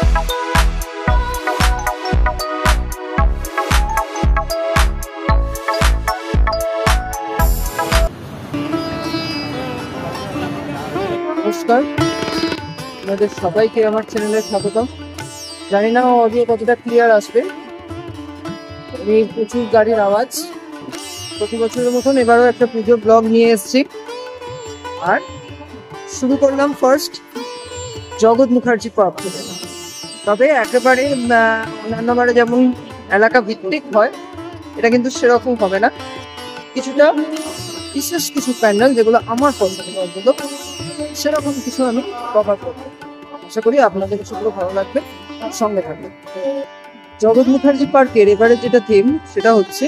নমস্কার, আপনাদের সবাইকে আমার চ্যানেলে স্বাগতম। জানি না অডিও কতটা ক্লিয়ার আসবে। এই প্রচুর গাড়ির আওয়াজ। প্রতি বছরের মতন এবারও একটা পুজো ব্লগ নিয়ে এসেছি। আর শুরু করলাম ফার্স্ট জগৎ মুখার্জি পার্ক থেকে। তবে একেবারে অন্যান্য বারে যেমন এলাকা ভিত্তিক হয়, এটা কিন্তু সেরকম হবে না। কিছুটা বিশেষ কিছু প্যান্ডেল যেগুলো আমার পছন্দ, অন্তত সেরকম কিছু আমি কভার করবো। আশা করি আপনাদের সেগুলো ভালো লাগবে, সঙ্গে থাকবে। জগৎ মুখার্জি পার্কের এবারে যেটা থিম, সেটা হচ্ছে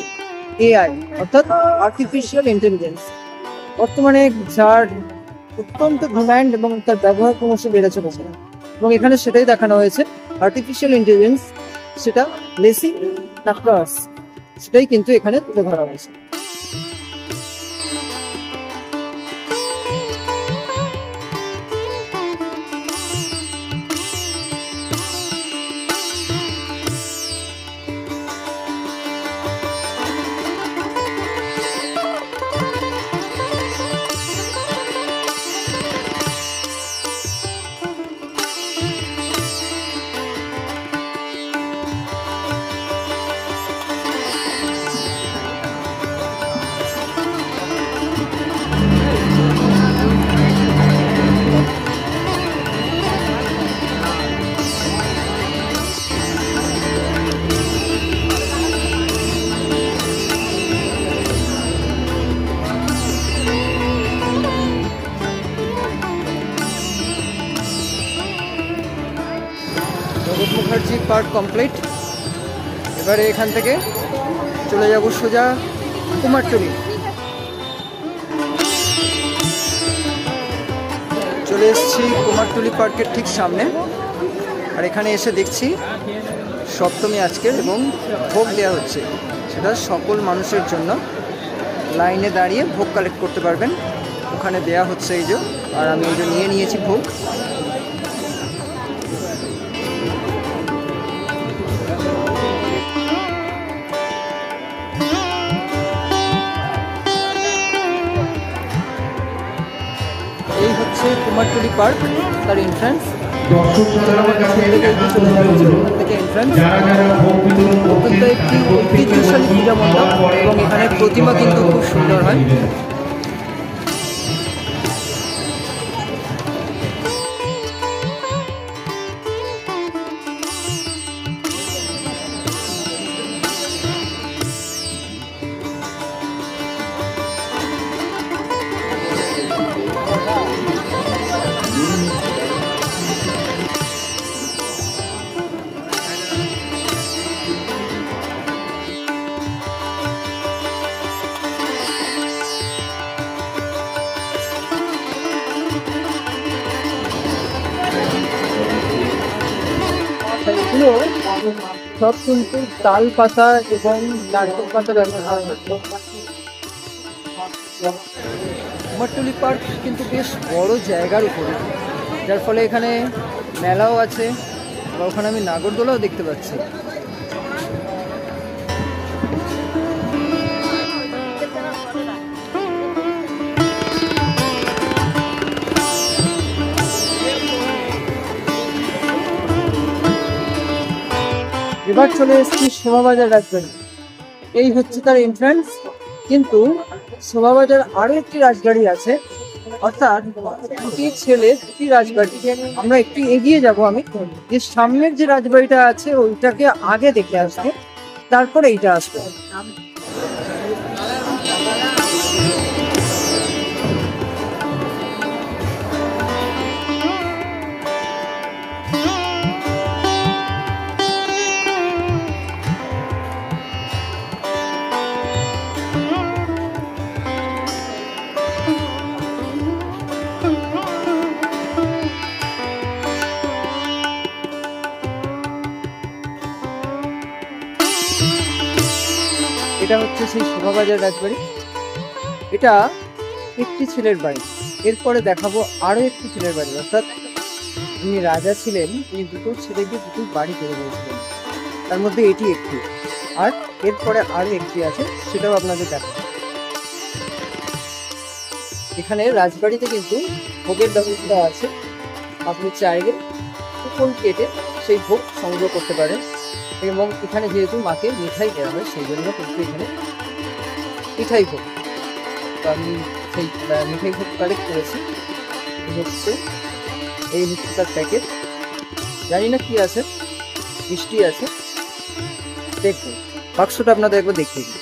এআই, অর্থাৎ আর্টিফিশিয়াল ইন্টেলিজেন্স। বর্তমানে যার অত্যন্ত ডিমান্ড এবং তার ব্যবহার ক্রমশ বেড়ে চলেছে, এবং এখানে সেটাই দেখানো হয়েছে। আর্টিফিশিয়াল ইন্টেলিজেন্স সেটা লেসি না ক্লাস, সেটাই কিন্তু এখানে তুলে ধরা হয়েছে। জগৎ মুখার্জি পার্ক কমপ্লিট। এবারে এখান থেকে চলে যাব সোজা কুমারটুলি। চলে এসেছি কুমারটুলি পার্কের ঠিক সামনে। আর এখানে এসে দেখছি সপ্তমী আজকের, এবং ভোগ দেওয়া হচ্ছে। সেটা সকল মানুষের জন্য লাইনে দাঁড়িয়ে ভোগ কালেক্ট করতে পারবেন। ওখানে দেয়া হচ্ছে এই যে, আর আমি এই যে নিয়ে নিয়েছি ভোগ। এই হচ্ছে কুমারটুলি পার্ক, তার এন্ট্রান্স। অত্যন্ত একটি ঐতিহ্যশালী পূজা মণ্ডপ, এবং এখানে প্রতিমা কিন্তু খুব সুন্দর হয়। এগুলো সব কিন্তু তাল পাতা এবং নারকেল পাতা ব্যবহার হতো। কুমারটুলি পার্ক কিন্তু বেশ বড় জায়গার উপরে, যার ফলে এখানে মেলাও আছে, বা ওখানে আমি নাগরদোলাও দেখতে পাচ্ছি। এবার চলে এসেছি শোভাবাজার রাজবাড়ি। এই হচ্ছে তার এন্ট্রান্স। কিন্তু শোভাবাজার আরো একটি রাজবাড়ি আছে, অর্থাৎ দুটি ছেলে দুটি রাজবাড়ি। আমরা একটু এগিয়ে যাব। আমি যে সামনের যে রাজবাড়িটা আছে ওইটাকে আগে দেখে আসবো, তারপরে এইটা আসবে। এটা হচ্ছে সেই শোভাবাজার রাজবাড়ি। এটা একটি ছেলের বাড়ি। এরপরে দেখাবো আরো একটি ছেলের বাড়ি, অর্থাৎ যিনি রাজা ছিলেন তিনি দুটো ছেলেকে দুটো বাড়ি করে দিয়েছিলেন, তার মধ্যে এটি একটি। আর এরপরে আরো একটি আছে, সেটাও আপনাদের দেখাবো। এখানে রাজবাড়িতে কিন্তু ভোগের ব্যবস্থা আছে, আপনি চাইলে কুপন কেটে সেই ভোগ সংগ্রহ করতে পারেন। এবং এখানে যেহেতু মাকে মিঠাই দেওয়া হয়, সেই জন্য কিন্তু এখানে মিঠাই ভোগ, তো আমি সেই মিঠাই ভোগ কালেক্ট করেছি। এই হচ্ছে তার প্যাকেট, জানি না কি আছে, মিষ্টি আছে। দেখুন বাক্সটা আপনাদের একবার দেখিয়ে দিই।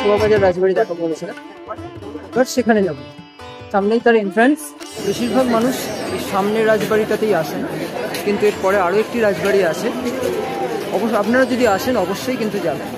শোভাবাজার রাজবাড়ি দেখা বলেছিলাম, এবার সেখানে যাব। সামনেই তার এন্ট্রান্স। বেশিরভাগ মানুষ এই সামনের রাজবাড়িটাতেই আসেন, কিন্তু এরপরে আরও একটি রাজবাড়ি আছে। অবশ্য আপনারা যদি আসেন অবশ্যই কিন্তু যাবেন।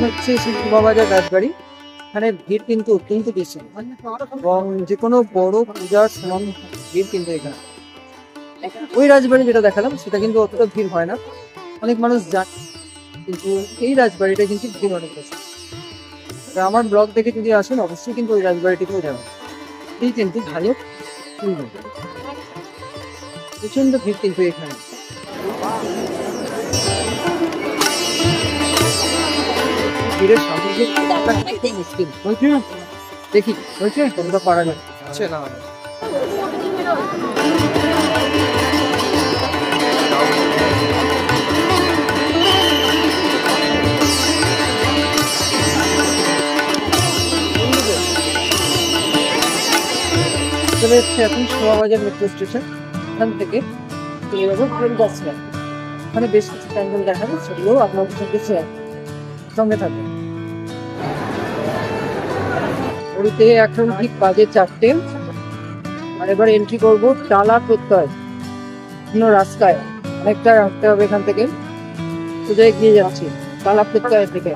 হচ্ছে শোভাবাজার রাজবাড়ি। এখানে ভিড় কিন্তু অত্যন্ত বেশি, এবং যে কোনো বড় পূজার সময় ভিড় কিন্তু এখানে। ওই রাজবাড়ি যেটা দেখালাম সেটা কিন্তু অতটা ভিড় হয় না, অনেক মানুষ যান, কিন্তু এই রাজবাড়িটা কিন্তু ভিড় অনেক বেশি। আমার ব্লগ দেখে যদি আসেন অবশ্যই কিন্তু ওই রাজবাড়িটিতেও যাবেন, এই কিন্তু ভালো সুন্দর, প্রচন্ড ভিড় কিন্তু এখানে। ভিড়ের সামনে যে মুশকিল দেখি হয়েছে, তোমরা পারা যাচ্ছে না। চলে এসছে এখন শোভাবাজার মেট্রো স্টেশন। এখান থেকে ট্রেন যাচ্ছে, ওখানে বেশ কিছু প্যান্ডেল দেখাবে, সেগুলো আপনাদের সঙ্গে শেয়ার, সঙ্গে থাকবে। ওইতে এখন ঠিক বাজে 4টে, আর এবার এন্ট্রি করবো টালা প্রত্যয়। রাস্তায় অনেকটা রাখতে হবে, এখান থেকে সোজা এগিয়ে যাচ্ছি টালা প্রত্যয়ের দিকে।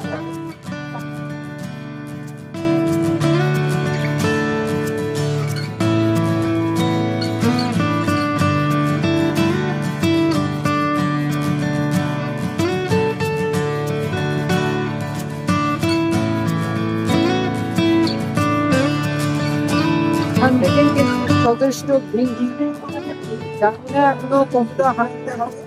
যথেষ্ট এখনো কমটা হাঁটতে হবে।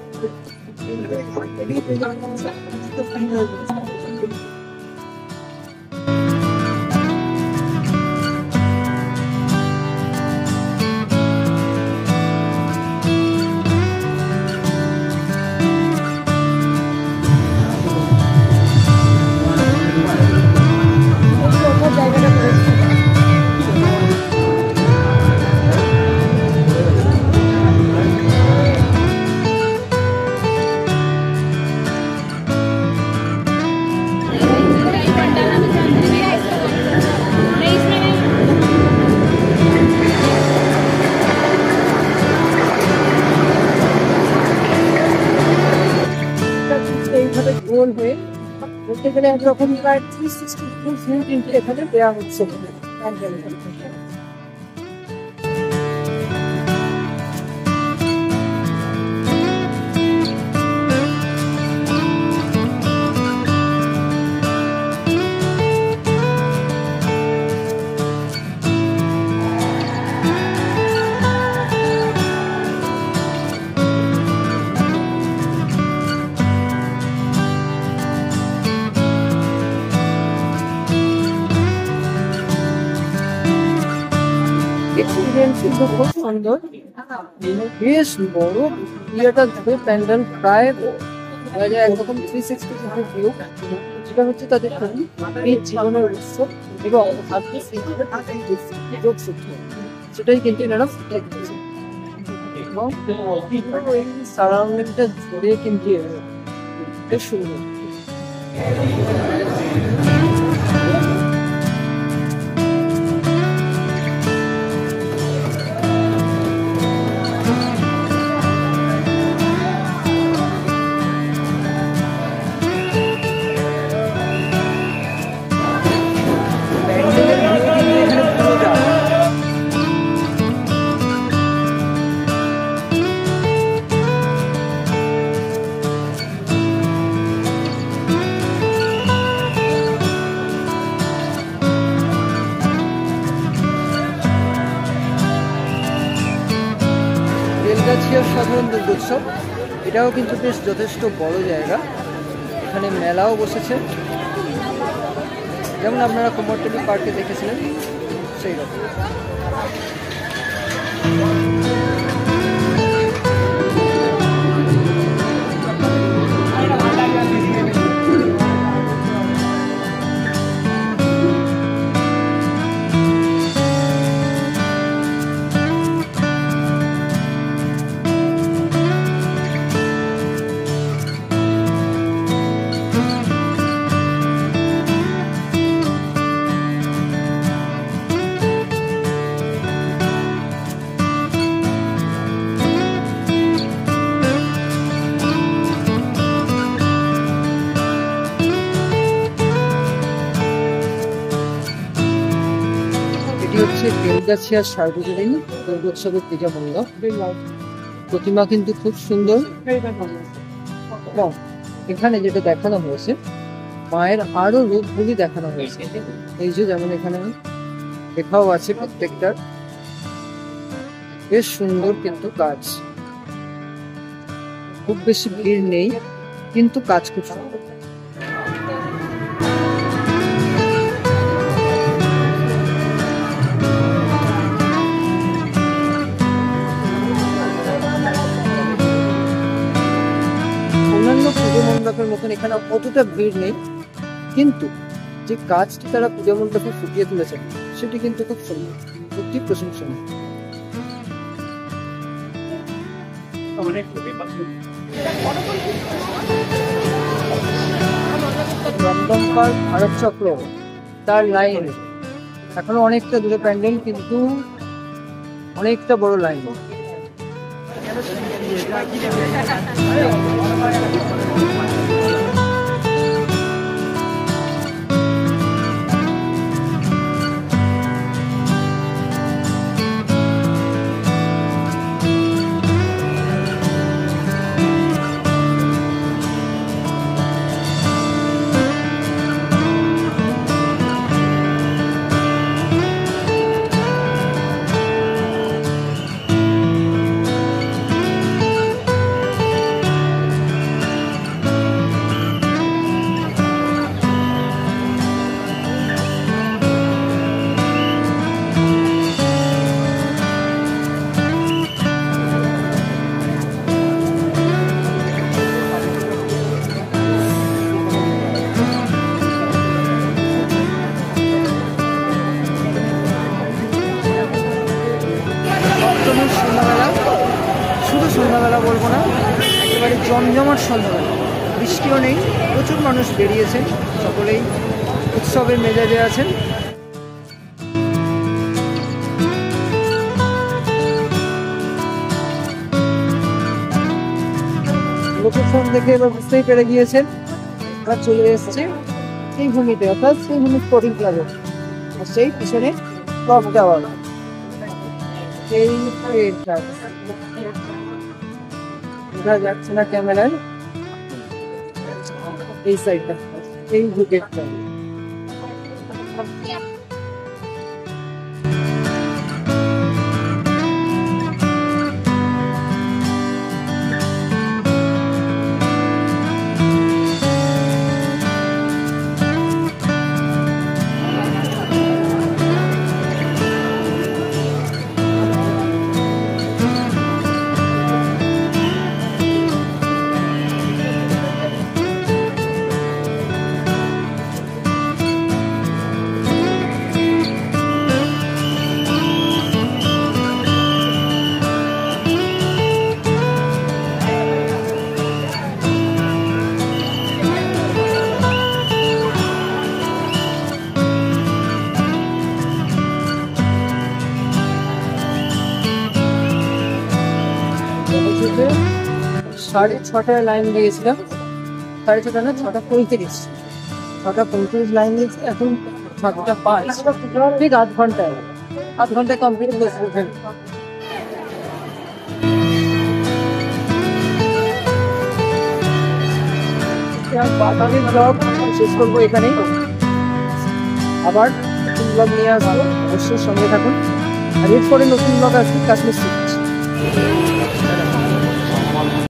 গোল হয়ে বলতে গেলে একরকম প্রায় 360 ভিউ কিন্তু এখানে দেওয়া হচ্ছে। খুব সুন্দর, বেশ বড় ইয়েটা ধরে প্যান্ডেল, প্রায় একরকম 360 ভিউ। যেটা হচ্ছে তাদের জীবনের উৎসব এবং সেটাই কিন্তু এনারা এবং সারাউন্ডিংটা জুড়ে কিন্তু বেশ সুন্দর। বেলগাছিয়ার সাধারণ দুর্গোৎসব, এটাও কিন্তু বেশ যথেষ্ট বড় জায়গা। এখানে মেলাও বসেছে, যেমন আপনারা কুমোরটুলি পার্কে দেখেছিলেন সেই রকম। হচ্ছে বেলগাছিয়ার সার্বজনীন দুর্গোৎসবের পূজা মণ্ডপ। প্রতিমা কিন্তু খুব সুন্দর। এখানে যেটা দেখানো হয়েছে, মায়ের আরো রূপগুলি দেখানো হয়েছে। এই যে যেমন এখানে লেখাও আছে প্রত্যেকটার, বেশ সুন্দর কিন্তু কাজ। খুব বেশি ভিড় নেই, কিন্তু কাজ খুব সুন্দর। পুজো মণ্ডপের মতন এখানে অতটা ভিড় নেই, কিন্তু যে কাজটি তারা পুজো মণ্ডপে ফুটিয়ে তুলেছেন সেটি কিন্তু খুব সুন্দর, সত্যি প্রশংসনীয়। দমদমপাল ভারত চক্র তার লাইন এখনো অনেকটা দূরে প্যান্ডেল, কিন্তু অনেকটা বড় লাইন। শুধু সন্ধ্যাবেলা বলবো না, একেবারে জমজমাট সন্ধ্যাবেলা। বৃষ্টিও নেই, প্রচুর মানুষ বেরিয়েছেন, সকলেই উৎসবের মেজাজে আছেন। লোকেশন দেখে এবার বুঝতেই পেরে গিয়েছেন, এবার চলে এসছে সেই ভূমিতে, অর্থাৎ সেই ভূমি স্পোর্টিং ক্লাবে, আর সেই পিছনে ক্লক টাওয়ার। দেখা যাচ্ছে না ক্যামেরায়, এই সাইডটা, এই গেটটা। শুরুতে 6:30 লাইন দিয়েছিলাম, 6:30 না, 6:35, 6:35 লাইন দিয়েছি। এখন 7:05, ঠিক আধ ঘন্টায় কমপ্লিট করতে। বাতানের ব্লগ শেষ করবো এখানেই, আবার নতুন ব্লগ নিয়ে আসবো, অবশ্যই সঙ্গে থাকুন। আর এরপরে নতুন ব্লগ আসবে কাশ্মীর সিরিজ।